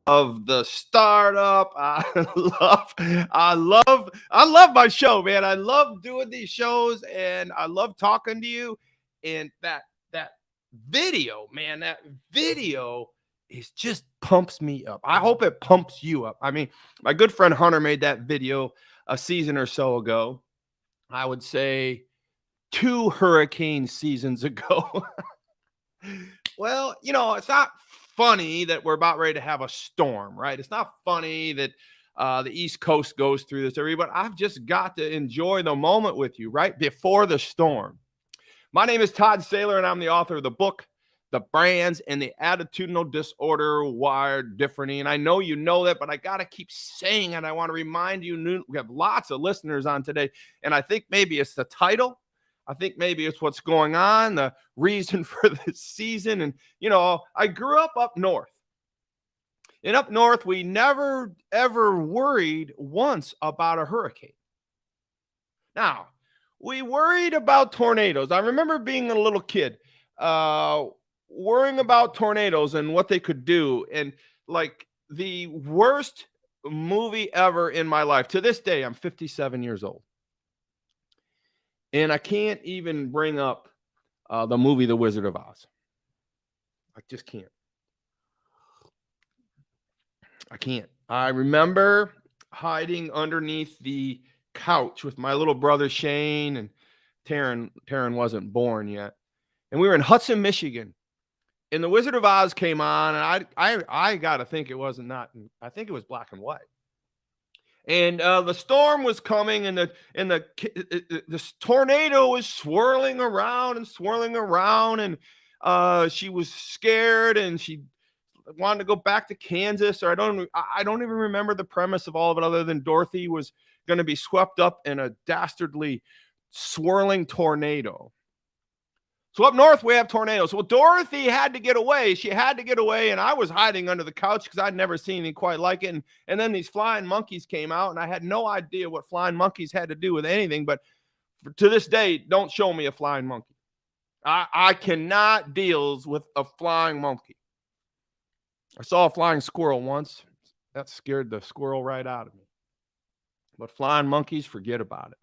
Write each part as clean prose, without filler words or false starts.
of the startup. I love my show, man. I love doing these shows and I love talking to you. And that video, man, that video is just pumps me up. I hope it pumps you up. I mean, my good friend Hunter made that video a season or so ago. I would say two hurricane seasons ago. Well, it's not funny that we're about ready to have a storm, right? It's not funny that the East Coast goes through this area, but I've just got to enjoy the moment with you, right? Before the storm. My name is Todd Saylor, and I'm the author of the book, The Brands and the Attitudinal Disorder Wired Differently. And I know you know that, but I got to keep saying it. I want to remind you, we have lots of listeners on today, and I think maybe it's the title. I think maybe it's what's going on, the reason for this season. And, I grew up north. And up north, we never, ever worried once about a hurricane. Now, we worried about tornadoes. I remember being a little kid, worrying about tornadoes and what they could do. And like the worst movie ever in my life. To this day, I'm 57 years old. And I can't even bring up the movie The Wizard of Oz. I just can't. I can't. I remember hiding underneath the couch with my little brother Shane, and Taryn wasn't born yet. And we were in Hudson, Michigan. And The Wizard of Oz came on, and I got to think it wasn't not. I think it was black and white. And the storm was coming, and the tornado was swirling around, and she was scared, and she wanted to go back to Kansas, or I don't even remember the premise of all of it, other than Dorothy was going to be swept up in a dastardly swirling tornado. So up north, we have tornadoes. Well, Dorothy had to get away. She had to get away, and I was hiding under the couch because I'd never seen anything quite like it. And then these flying monkeys came out, and I had no idea what flying monkeys had to do with anything. But to this day, don't show me a flying monkey. I cannot deal with a flying monkey. I saw a flying squirrel once. That scared the squirrel right out of me. But flying monkeys, forget about it.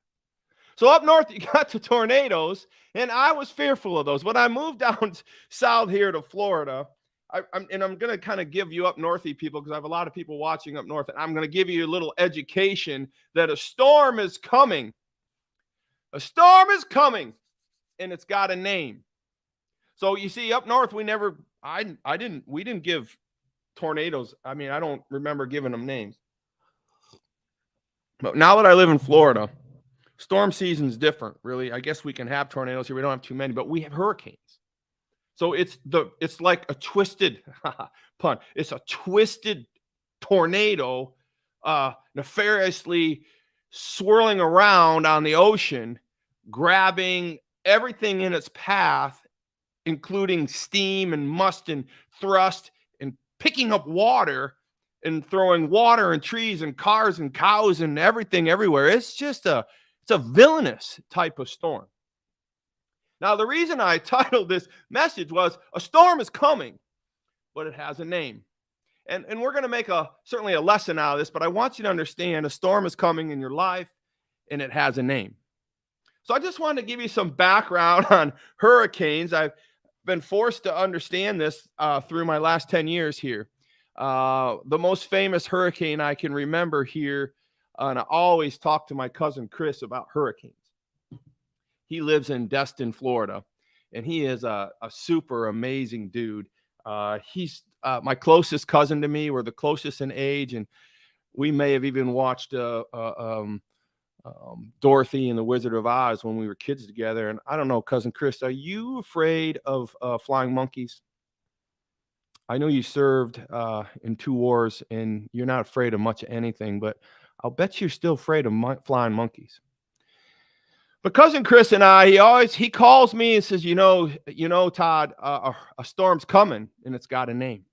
So up north, you got the tornadoes, and I was fearful of those. When I moved down south here to Florida, I'm going to kind of give you up northy people, because I have a lot of people watching up north, and I'm going to give you a little education that a storm is coming. A storm is coming, and it's got a name. So you see, up north, we didn't give tornadoes. I mean, I don't remember giving them names. But now that I live in Florida, storm season's different, really. I guess we can have tornadoes here. We don't have too many, but we have hurricanes. So it's like a twisted pun. It's a twisted tornado, nefariously swirling around on the ocean, grabbing everything in its path, including steam and must and thrust, and picking up water and throwing water and trees and cars and cows and everything everywhere. It's a villainous type of storm. Now, the reason I titled this message was a storm is coming, but it has a name. And we're going to make certainly a lesson out of this, but I want you to understand a storm is coming in your life, and it has a name. So I just wanted to give you some background on hurricanes. I've been forced to understand this through my last 10 years here. The most famous hurricane I can remember here, and I always talk to my cousin Chris about hurricanes. He lives in Destin, Florida, and he is a super amazing dude. He's my closest cousin to me. We're the closest in age, and we may have even watched Dorothy and the Wizard of Oz when we were kids together. And I don't know, cousin Chris, are you afraid of flying monkeys? I know you served in 2 wars, and you're not afraid of much of anything, but I'll bet you're still afraid of flying monkeys. But cousin Chris and I, he calls me and says, Todd, a storm's coming, and it's got a name.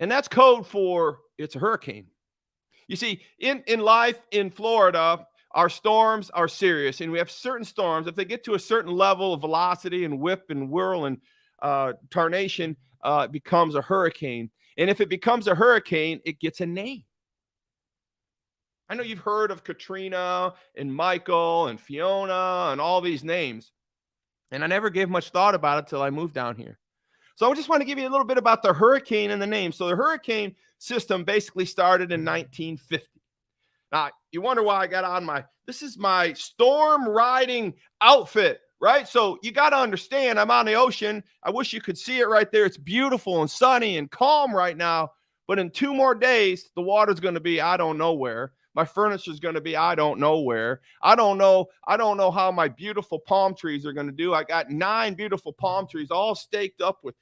And that's code for it's a hurricane. You see, in life in Florida, our storms are serious, and we have certain storms. If they get to a certain level of velocity and whip and whirl and tarnation, it becomes a hurricane. And if it becomes a hurricane, it gets a name. I know you've heard of Katrina and Michael and Fiona and all these names. And I never gave much thought about it till I moved down here. So I just want to give you a little bit about the hurricane and the name. So the hurricane system basically started in 1950. Now, you wonder why I got on this is my storm riding outfit, right? So you got to understand, I'm on the ocean. I wish you could see it right there. It's beautiful and sunny and calm right now. But in 2 more days, the water's going to be, I don't know where. My furniture is going to be, I don't know where. I don't know how my beautiful palm trees are going to do. I got 9 beautiful palm trees all staked up with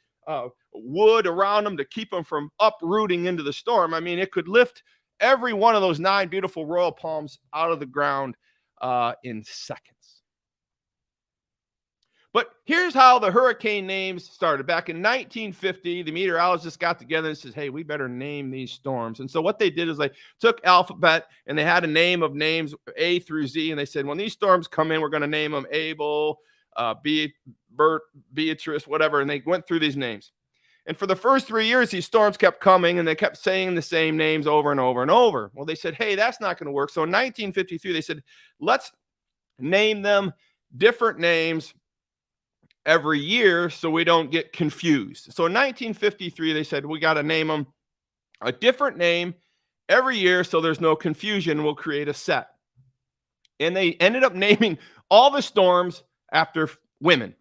wood around them to keep them from uprooting into the storm. I mean, it could lift every one of those 9 beautiful royal palms out of the ground in seconds. But here's how the hurricane names started. Back in 1950, the meteorologists got together and says, hey, we better name these storms. And so what they did is they took alphabet and they had a name of names A through Z. And they said, when these storms come in, we're going to name them Abel, Bert, Beatrice, whatever. And they went through these names. And for the first 3 years, these storms kept coming and they kept saying the same names over and over and over. Well, they said, hey, that's not going to work. So in 1953, they said, let's name them different names every year so we don't get confused. So in 1953, they said, we got to name them a different name every year so there's no confusion. We'll create a set. And they ended up naming all the storms after women.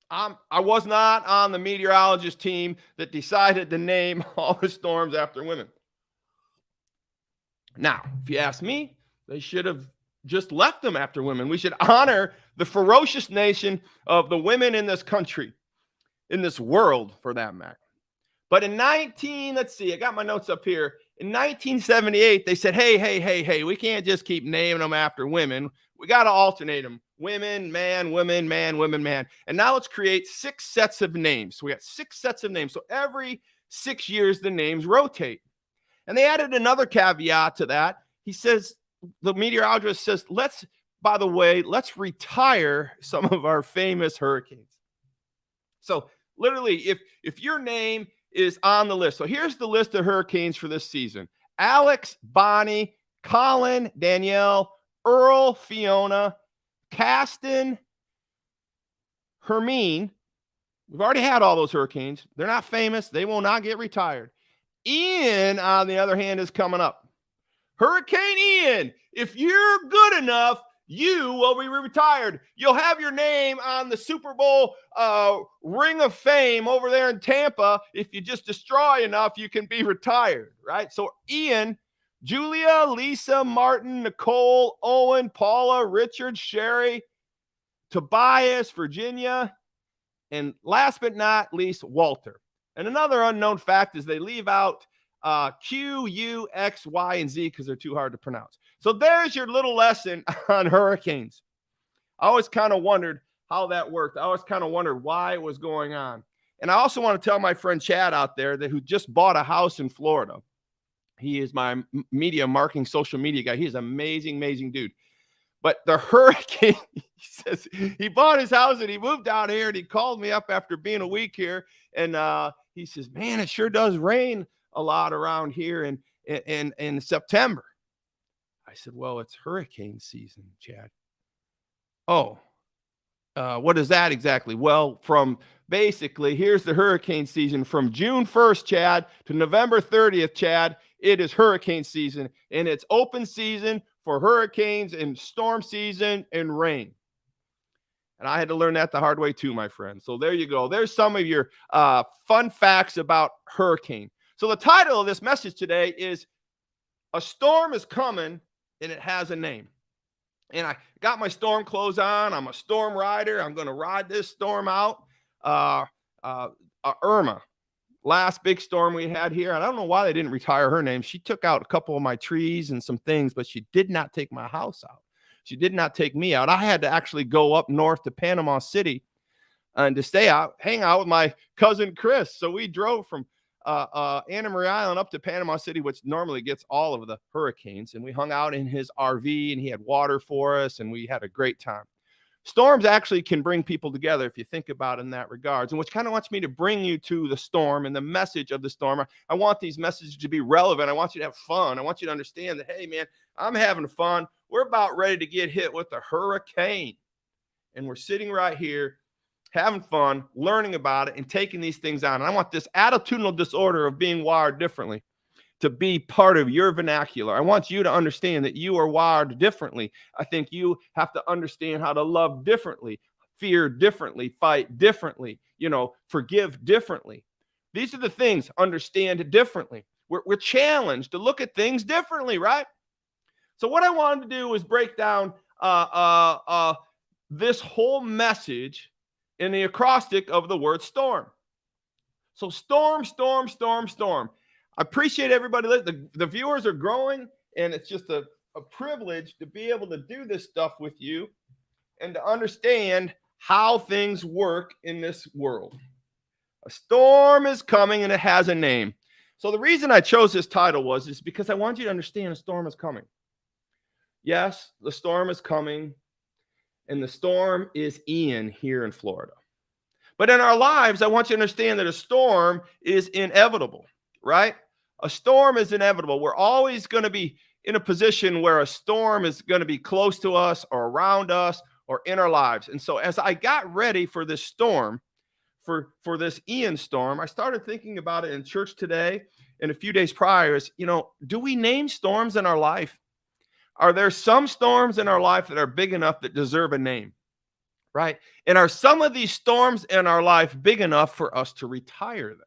I was not on the meteorologist team that decided to name all the storms after women. Now, if you ask me, they should have just left them after women. We should honor the ferocious nation of the women in this country, in this world for that matter. But in let's see, I got my notes up here. In 1978, they said, hey, we can't just keep naming them after women. We got to alternate them. Women, man, women, man, women, man. And now let's create 6 sets of names. So we got 6 sets of names. So every 6 years, the names rotate. And they added another caveat to that. He says, the meteorologist says, let's retire some of our famous hurricanes. So literally, if your name is on the list. So here's the list of hurricanes for this season. Alex, Bonnie, Colin, Danielle, Earl, Fiona, Caston, Hermine. We've already had all those hurricanes. They're not famous. They will not get retired. Ian, on the other hand, is coming up. Hurricane Ian, if you're good enough, you will be retired. You'll have your name on the Super Bowl Ring of Fame over there in Tampa. If you just destroy enough, you can be retired, right? So Ian, Julia, Lisa, Martin, Nicole, Owen, Paula, Richard, Sherry, Tobias, Virginia, and last but not least, Walter. And another unknown fact is they leave out Q, U, X, Y, and Z because they're too hard to pronounce. So there's your little lesson on hurricanes. I always kind of wondered how that worked. I always kind of wondered why it was going on. And I also want to tell my friend Chad out there who just bought a house in Florida. He is my media marketing, social media guy. He's an amazing, amazing dude. But the hurricane, he says he bought his house and he moved down here and he called me up after being a week here. And he says, man, it sure does rain a lot around here in September. I said, well, it's hurricane season, Chad. Oh, what is that exactly? Well, here's the hurricane season from June 1st, Chad, to November 30th, Chad. It is hurricane season, and it's open season for hurricanes and storm season and rain. And I had to learn that the hard way too, my friend. So there you go. There's some of your fun facts about hurricane. So the title of this message today is A Storm is Coming, and it has a name. And I got my storm clothes on. I'm a storm rider. I'm going to ride this storm out. Irma, last big storm we had here. I don't know why they didn't retire her name. She took out a couple of my trees and some things, but she did not take my house out. She did not take me out. I had to actually go up north to Panama City and to hang out with my cousin Chris. So we drove from Anna Maria Island up to Panama City, which normally gets all of the hurricanes. And we hung out in his RV and he had water for us and we had a great time. Storms actually can bring people together if you think about it in that regards, and which kind of wants me to bring you to the storm and the message of the storm. I want these messages to be relevant. I want you to have fun. I want you to understand that, hey, man, I'm having fun. We're about ready to get hit with a hurricane, and we're sitting right here having fun, learning about it, and taking these things on. And I want this attitudinal disorder of being wired differently to be part of your vernacular. I want you to understand that you are wired differently. I think you have to understand how to love differently, fear differently, fight differently, forgive differently. These are the things, understand differently. We're challenged to look at things differently, right? So what I wanted to do was break down this whole message in the acrostic of the word storm. So storm, storm, storm, storm. I appreciate everybody. The viewers are growing, and it's just a privilege to be able to do this stuff with you and to understand how things work in this world. A storm is coming, and it has a name. So the reason I chose this title is because I want you to understand a storm is coming. Yes, the storm is coming, and the storm is Ian here in Florida. But in our lives, I want you to understand that a storm is inevitable, right? A storm is inevitable. We're always going to be in a position where a storm is going to be close to us or around us or in our lives. And so as I got ready for this storm, for this Ian storm, I started thinking about it in church today and a few days prior is, do we name storms in our life? Are there some storms in our life that are big enough that deserve a name? Right? And are some of these storms in our life big enough for us to retire them?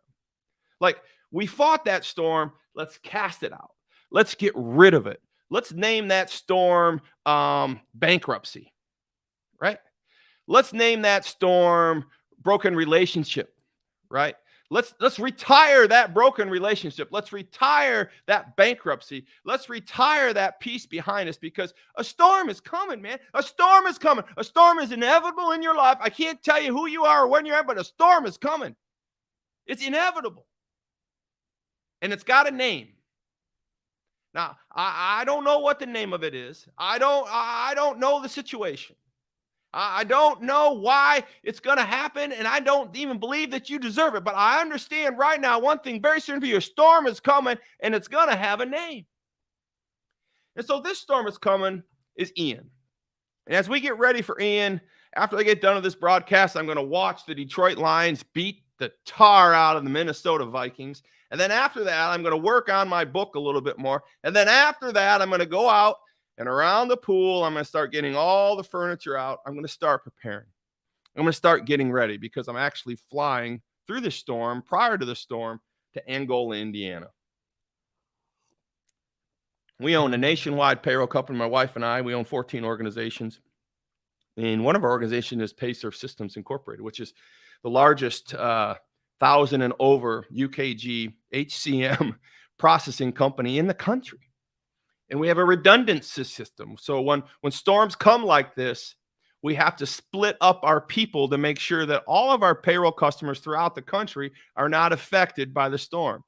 Like, we fought that storm. Let's cast it out. Let's get rid of it. Let's name that storm bankruptcy, right? Let's name that storm broken relationship, right? Let's retire that broken relationship. Let's retire that bankruptcy. Let's retire that peace behind us because a storm is coming, man. A storm is coming. A storm is inevitable in your life. I can't tell you who you are or when you're at, but a storm is coming. It's inevitable. And it's got a name. Now, I don't know what the name of it is. I don't know the situation. I don't know why it's going to happen, and I don't even believe that you deserve it. But I understand right now one thing very certain for you. A storm is coming, and it's going to have a name. And so this storm is coming is Ian. And as we get ready for Ian, after I get done with this broadcast, I'm going to watch the Detroit Lions beat the tar out of the Minnesota Vikings. And then after that, I'm going to work on my book a little bit more. And then after that, I'm going to go out and around the pool. I'm going to start getting all the furniture out. I'm going to start preparing. I'm going to start getting ready because I'm actually flying through the storm prior to the storm to Angola, Indiana. We own a nationwide payroll company, my wife and I. We own 14 organizations. And one of our organizations is Payserve Systems Incorporated, which is the largest 1,000 and over UKG HCM processing company in the country. And we have a redundancy system. So when storms come like this, we have to split up our people to make sure that all of our payroll customers throughout the country are not affected by the storm.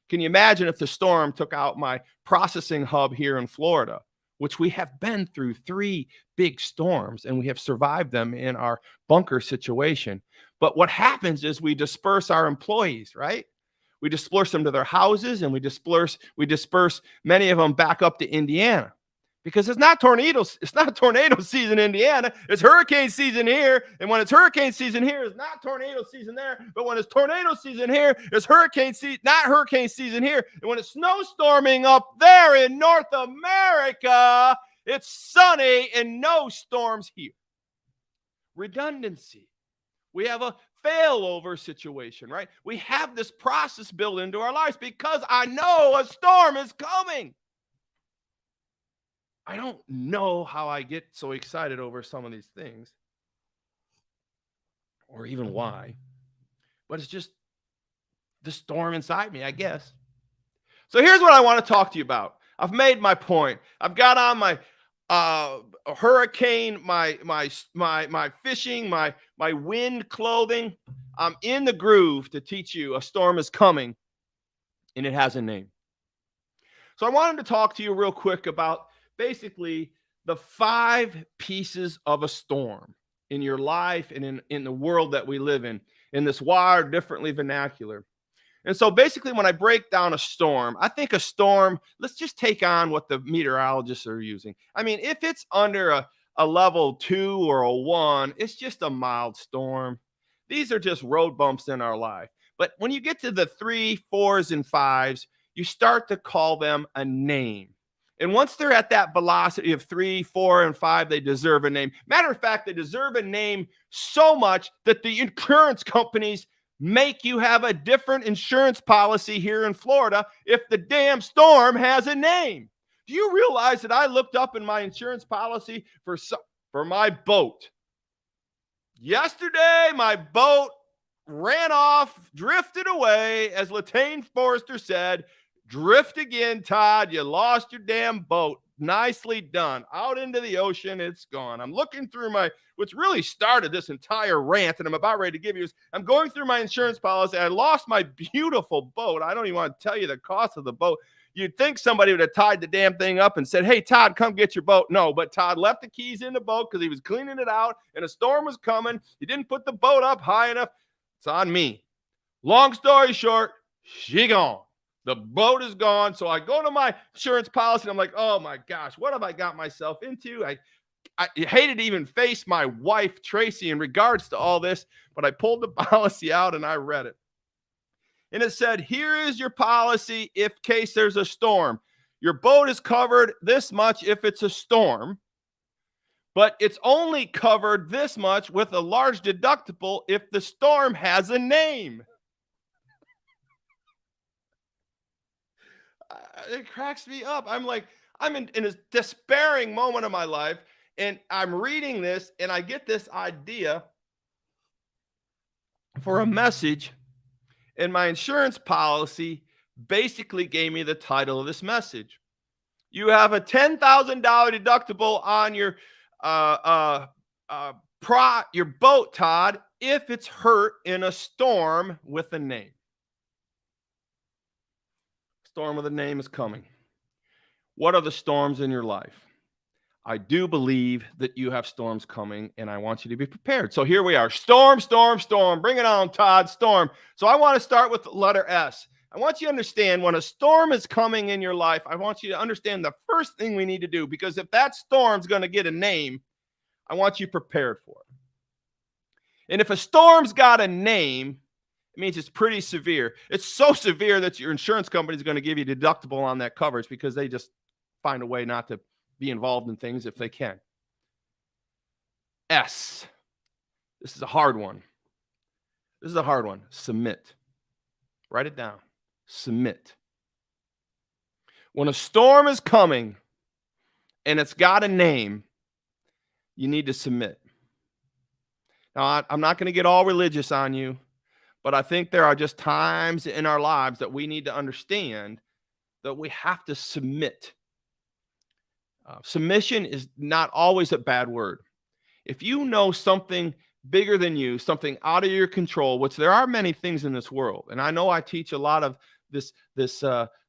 Can you imagine if the storm took out my processing hub here in Florida, which we have been through 3 big storms and we have survived them in our bunker situation. But what happens is we disperse our employees, right? We disperse them to their houses and we disperse many of them back up to Indiana because it's not tornado season in Indiana. It's hurricane season here. And when it's hurricane season here, it's not tornado season there. But when it's tornado season here, it's not hurricane season here. And when it's snowstorming up there in North America, it's sunny and no storms here. Redundancy. We have a failover situation, right? We have this process built into our lives because I know a storm is coming. I don't know how I get so excited over some of these things or even why, but it's just the storm inside me, I guess. So here's what I want to talk to you about. I've made my point. I've got on my hurricane, my fishing, my wind clothing. I'm in the groove to teach you a storm is coming and it has a name. So I wanted to talk to you real quick about basically the 5 pieces of a storm in your life and in the world that we live in this wired differently vernacular. And so basically, when I break down a storm, I think a storm, let's just take on what the meteorologists are using. I mean, if it's under a level 2 or a 1, it's just a mild storm. These are just road bumps in our life. But when you get to the 3, 4s, and 5s, you start to call them a name. And once they're at that velocity of 3, 4, and 5, they deserve a name. Matter of fact, they deserve a name so much that the insurance companies make you have a different insurance policy here in Florida if the damn storm has a name. Do you realize that I looked up in my insurance policy for my boat? Yesterday, my boat ran off, drifted away, as Latane Forrester said. Drift again, Todd. You lost your damn boat. Nicely done. Out into the ocean, it's gone. I'm looking through what's really started this entire rant, and I'm about ready to give you is I'm going through my insurance policy. I lost my beautiful boat. I don't even want to tell you the cost of the boat. You'd think somebody would have tied the damn thing up and said, hey, Todd, come get your boat. No, but Todd left the keys in the boat because he was cleaning it out, and a storm was coming. He didn't put the boat up high enough. It's on me. Long story short, she gone. The boat is gone. So I go to my insurance policy and I'm like, oh my gosh, what have I got myself into? I hated to even face my wife, Tracy, in regards to all this, but I pulled the policy out and I read it. And it said, here is your policy in case there's a storm. Your boat is covered this much if it's a storm, but it's only covered this much with a large deductible if the storm has a name. It cracks me up. I'm like, I'm in a despairing moment of my life, and I'm reading this, and I get this idea for a message, and my insurance policy basically gave me the title of this message. You have a $10,000 deductible on your boat, Todd, if it's hurt in a storm with a name. Storm with a name is coming. What are the storms in your life? I do believe that you have storms coming, and I want you to be prepared. So here we are. Storm, storm, storm. Bring it on, Todd. Storm. So I want to start with the letter S. I want you to understand when a storm is coming in your life, I want you to understand the first thing we need to do, because if that storm's going to get a name, I want you prepared for it. And if a storm's got a name, it means it's pretty severe. It's so severe that your insurance company is going to give you deductible on that coverage because they just find a way not to be involved in things if they can. S. This is a hard one. This is a hard one. Submit. Write it down. Submit. When a storm is coming and it's got a name, you need to submit. Now, I'm not going to get all religious on you, but I think there are just times in our lives that we need to understand that we have to submit. Submission is not always a bad word. If you know something bigger than you, something out of your control, which there are many things in this world, and I know I teach a lot of this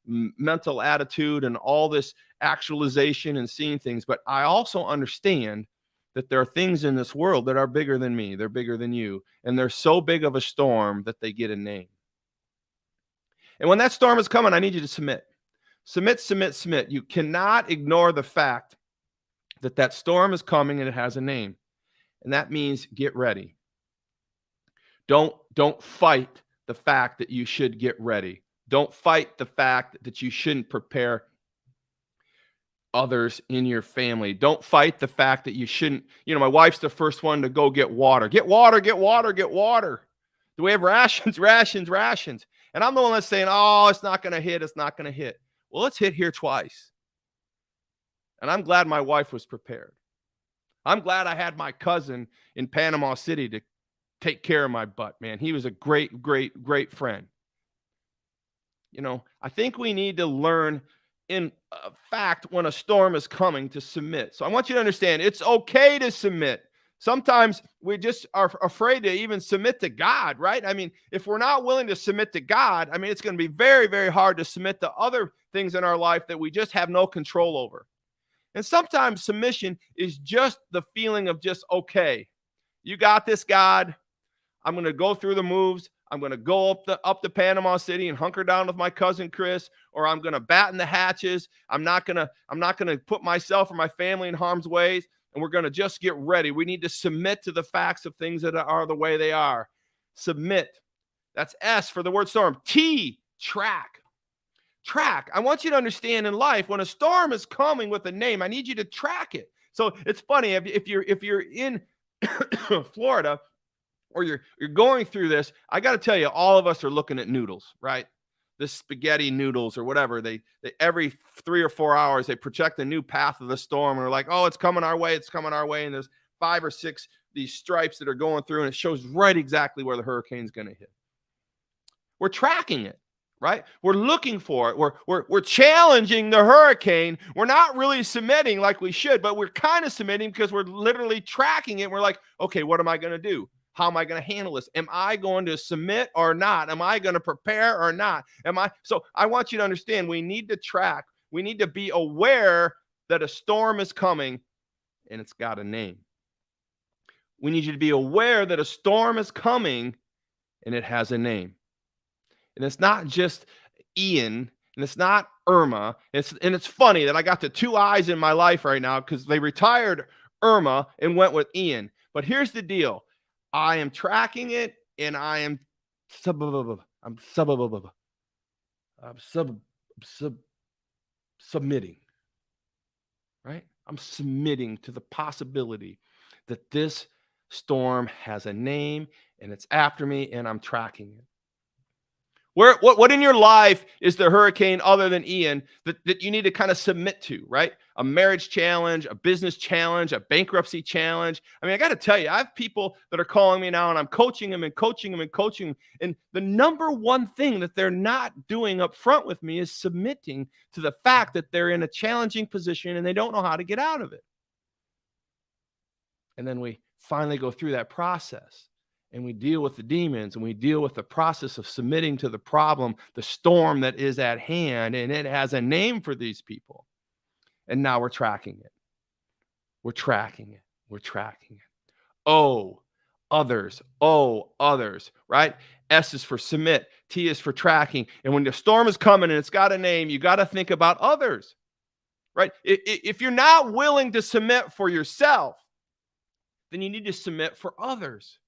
mental attitude and all this actualization and seeing things, but I also understand that there are things in this world that are bigger than me. They're bigger than you. And they're so big of a storm that they get a name. And when that storm is coming, I need you to submit. Submit, submit, submit. You cannot ignore the fact that that storm is coming and it has a name. And that means get ready. Don't fight the fact that you should get ready. Don't fight the fact that you shouldn't prepare others in your family. Don't fight the fact that you shouldn't, my wife's the first one to go get water. Get water, get water, get water. Do we have rations, rations, rations? And I'm the one that's saying, oh, it's not going to hit. It's not going to hit. Well, it's hit here twice. And I'm glad my wife was prepared. I'm glad I had my cousin in Panama City to take care of my butt, man. He was a great, great, great friend. I think we need to learn in fact when a storm is coming to submit. So I want you to understand it's okay to submit. Sometimes we just are afraid to even submit to God, right? I mean, if we're not willing to submit to God, I mean, it's going to be very, very hard to submit to other things in our life that we just have no control over. And sometimes submission is just the feeling of just okay. You got this, God. I'm going to go through the moves. I'm going to go up to Panama City and hunker down with my cousin Chris, or I'm going to batten the hatches. I'm not going to put myself or my family in harm's way, and we're going to just get ready. We need to submit to the facts of things that are the way they are. Submit. That's S for the word storm. T, track. Track. I want you to understand in life, when a storm is coming with a name, I need you to track it. So it's funny, if you're in Florida, or you're going through this, I got to tell you, all of us are looking at noodles, right? The spaghetti noodles or whatever. They every 3 or 4 hours, they project a new path of the storm. And we're like, oh, it's coming our way. It's coming our way. And there's 5 or 6 these stripes that are going through, and it shows right exactly where the hurricane's going to hit. We're tracking it, right? We're looking for it. We're challenging the hurricane. We're not really submitting like we should, but we're kind of submitting because we're literally tracking it. We're like, okay, what am I going to do? How am I going to handle this? Am I going to submit or not? Am I going to prepare or not? So I want you to understand, we need to track. We need to be aware that a storm is coming and it's got a name. We need you to be aware that a storm is coming and it has a name. And it's not just Ian, and it's not Irma. It's funny that I got the 2 eyes in my life right now because they retired Irma and went with Ian. But here's the deal. I am tracking it, and I am submitting, right? I'm submitting to the possibility that this storm has a name, and it's after me, and I'm tracking it. What in your life is the hurricane other than Ian that you need to kind of submit to, right? A marriage challenge, a business challenge, a bankruptcy challenge. I mean, I got to tell you, I have people that are calling me now, and I'm coaching them and coaching them and coaching them. And the number one thing that they're not doing up front with me is submitting to the fact that they're in a challenging position and they don't know how to get out of it. And then we finally go through that process. And we deal with the demons, and we deal with the process of submitting to the problem, the storm that is at hand, and it has a name for these people. And now we're tracking it. We're tracking it. We're tracking it. O, others. O, others, right? S is for submit. T is for tracking. And when the storm is coming and it's got a name, you got to think about others, right? If you're not willing to submit for yourself, then you need to submit for others.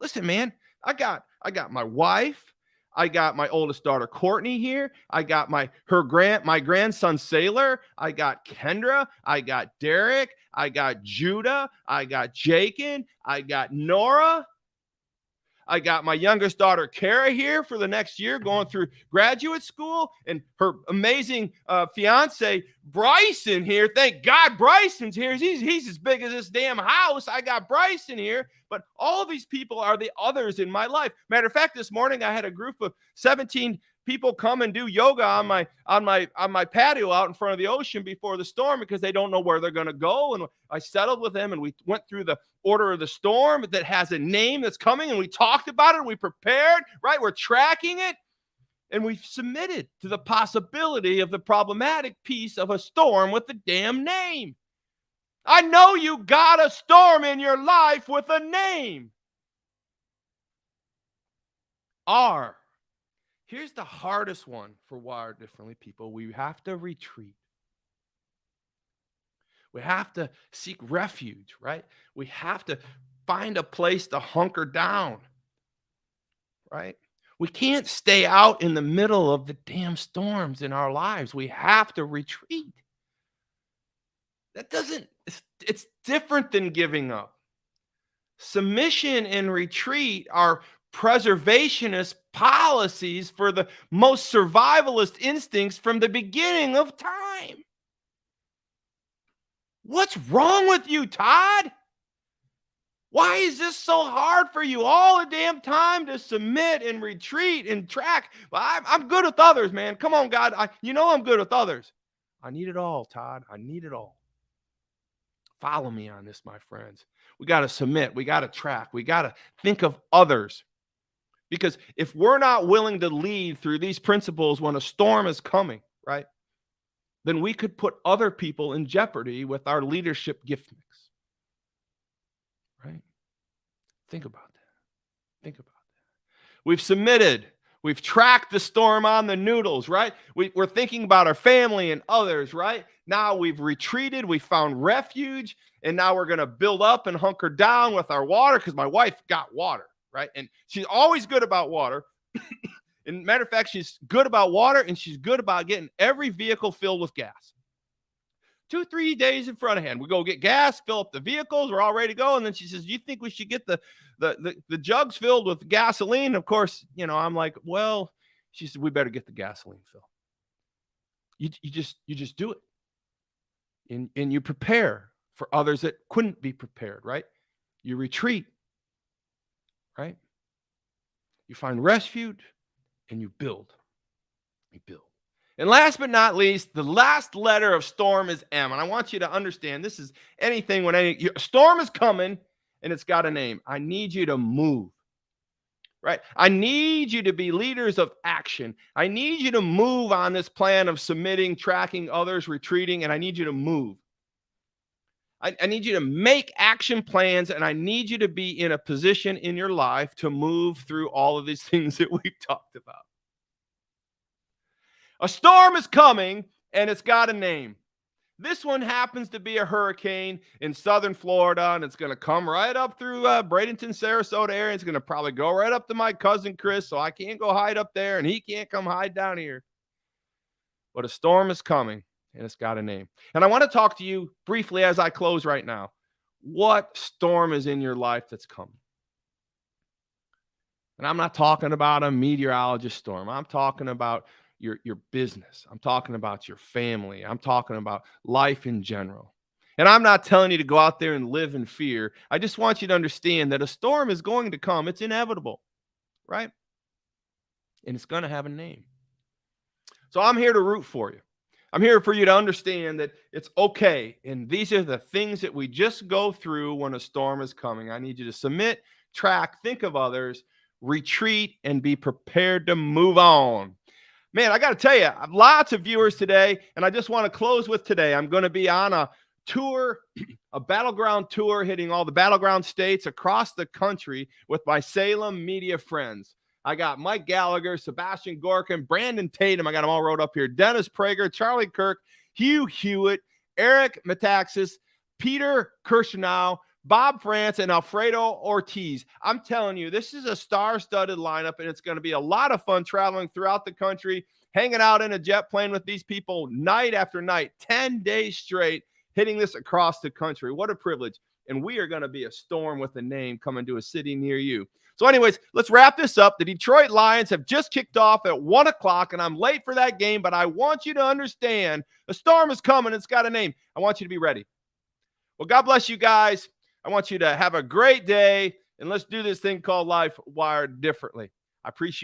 Listen, man, I got my wife. I got my oldest daughter, Courtney, here. I got my grandson, Sailor. I got Kendra. I got Derek. I got Judah. I got Jakin. I got Nora. I got my youngest daughter, Kara, here for the next year going through graduate school, and her amazing fiance, Bryson, here. Thank God Bryson's here. He's as big as this damn house. I got Bryson here. But all these people are the others in my life. Matter of fact, this morning I had a group of 17 people come and do yoga on my patio out in front of the ocean before the storm because they don't know where they're going to go. And I settled with them, and we went through the order of the storm that has a name that's coming, and we talked about it, and we prepared, right? We're tracking it, and we've submitted to the possibility of the problematic piece of a storm with the damn name. I know you got a storm in your life with a name. R. Here's the hardest one for Wired Differently people. We have to retreat. We have to seek refuge, right? We have to find a place to hunker down, right? We can't stay out in the middle of the damn storms in our lives. We have to retreat. It's different than giving up. Submission and retreat are preservationist policies for the most survivalist instincts from the beginning of time. What's wrong with you, Todd? Why is this so hard for you all the damn time to submit and retreat and track? Well, I'm good with others, man. Come on, God. I'm good with others. I need it all, Todd. I need it all. Follow me on this, my friends. We got to submit. We got to track. We got to think of others. Because if we're not willing to lead through these principles when a storm is coming, right, then we could put other people in jeopardy with our leadership gift mix, right? Think about that. Think about that. We've submitted. We've tracked the storm on the noodles, right? We're thinking about our family and others, right? Now we've retreated. We found refuge. And now we're going to build up and hunker down with our water because my wife got water, right? And she's always good about water. And matter of fact, she's good about water and she's good about getting every vehicle filled with gas. 2-3 days in front of hand. We go get gas, fill up the vehicles, we're all ready to go. And then she says, "Do you think we should get the jugs filled with gasoline?" Of course, I'm like, well, she said, "We better get the gasoline filled." You just do it. And you prepare for others that couldn't be prepared, right? You retreat, right? You find refuge and you build. You build. And last but not least, the last letter of storm is M. And I want you to understand this is anything when a storm is coming and it's got a name. I need you to move, right? I need you to be leaders of action. I need you to move on this plan of submitting, tracking others, retreating, and I need you to move. I need you to make action plans, and I need you to be in a position in your life to move through all of these things that we've talked about. A storm is coming, and it's got a name. This one happens to be a hurricane in southern Florida, and it's going to come right up through Bradenton, Sarasota area. It's going to probably go right up to my cousin Chris, so I can't go hide up there, and he can't come hide down here. But a storm is coming, and it's got a name. And I want to talk to you briefly as I close right now. What storm is in your life that's coming? And I'm not talking about a meteorologist storm. I'm talking about your business. I'm talking about your family. I'm talking about life in general. And I'm not telling you to go out there and live in fear. I just want you to understand that a storm is going to come. It's inevitable, right? And it's going to have a name. So I'm here to root for you. I'm here for you to understand that it's okay. And these are the things that we just go through when a storm is coming. I need you to submit, track, think of others, retreat, and be prepared to move on. Man, I got to tell you, I have lots of viewers today, and I just want to close with today. I'm going to be on a tour, a battleground tour, hitting all the battleground states across the country with my Salem media friends. I got Mike Gallagher, Sebastian Gorkin, Brandon Tatum. I got them all wrote up here. Dennis Prager, Charlie Kirk, Hugh Hewitt, Eric Metaxas, Peter Kirschenau, Bob France, and Alfredo Ortiz. I'm telling you, this is a star-studded lineup, and it's going to be a lot of fun traveling throughout the country, hanging out in a jet plane with these people night after night, 10 days straight, hitting this across the country. What a privilege. And we are going to be a storm with a name coming to a city near you. So anyways, let's wrap this up. The Detroit Lions have just kicked off at 1 o'clock, and I'm late for that game, but I want you to understand a storm is coming. It's got a name. I want you to be ready. Well, God bless you guys. I want you to have a great day, and let's do this thing called life wired differently. I appreciate you all.